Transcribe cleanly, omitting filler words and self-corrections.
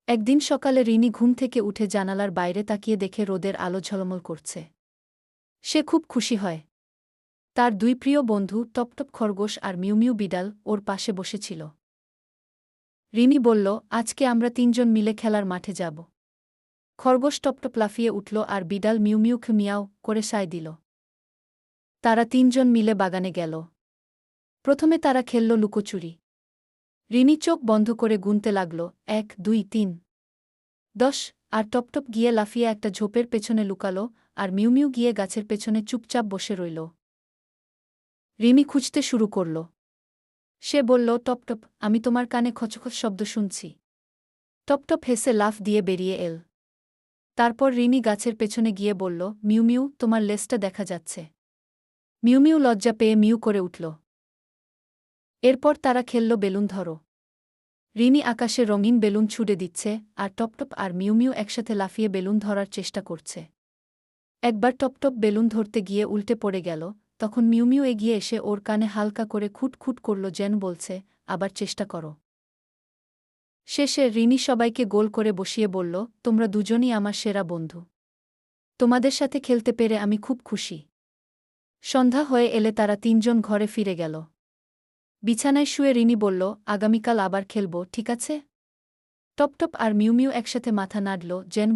একদিন সকালে রিনি ঘুম থেকে উঠে জানালার বাইরে তাকিয়ে দেখে রোদের আলো ঝলমল করছে। সে খুব খুশি হয়। তার দুই প্রিয় বন্ধু টপটপ খরগোশ আর মিউমিউ বিড়াল ওর পাশে বসেছিল। রিনি বলল, আজকে আমরা তিনজন মিলে খেলার মাঠে যাব। খরগোশ টপটপ লাফিয়ে উঠল আর বিড়াল মিউমিউকে মিয়াও করে সায় দিল। তারা তিনজন মিলে বাগানে গেল। প্রথমে তারা খেলল লুকোচুরি। রিনি চোখ বন্ধ করে গুনতে লাগল, 1, 2, 3, 10। আর টপটপ গিয়ে লাফিয়ে একটা ঝোপের পেছনে লুকাল, আর মিউমিউ গিয়ে গাছের পেছনে চুপচাপ বসে রইল। রিমি খুঁজতে শুরু করল। সে বলল, টপটপ, আমি তোমার কানে খচখচ শব্দ শুনছি। টপটপ হেসে লাফ দিয়ে বেরিয়ে এল। তারপর রিনি গাছের পেছনে গিয়ে বলল, মিউমিউ, তোমার লেজটা দেখা যাচ্ছে। মিউমিউ লজ্জা পেয়ে মিউ করে উঠল। এরপর তারা খেলল বেলুন ধরো। রিনি আকাশে রঙিন বেলুন ছুড়ে দিচ্ছে, আর টপটপ আর মিউমিউ একসাথে লাফিয়ে বেলুন ধরার চেষ্টা করছে। একবার টপটপ বেলুন ধরতে গিয়ে উল্টে পড়ে গেল, তখন মিউমিউ এগিয়ে এসে ওর কানে হালকা করে খুঁট করল, যেন বলছে, আবার চেষ্টা করো। শেষে রিনি সবাইকে গোল করে বসিয়ে বলল, তোমরা দুজনই আমার সেরা বন্ধু। তোমাদের সাথে খেলতে পেরে আমি খুব খুশি। সন্ধ্যা হয়ে এলে তারা তিনজন ঘরে ফিরে গেল। বিছানায় শুয়ে রিনি বলল, আগামীকাল আবার খেলব, ঠিক আছে? টপটপ আর মিউমিউ একসাথে মাথা নাড়ল, যেন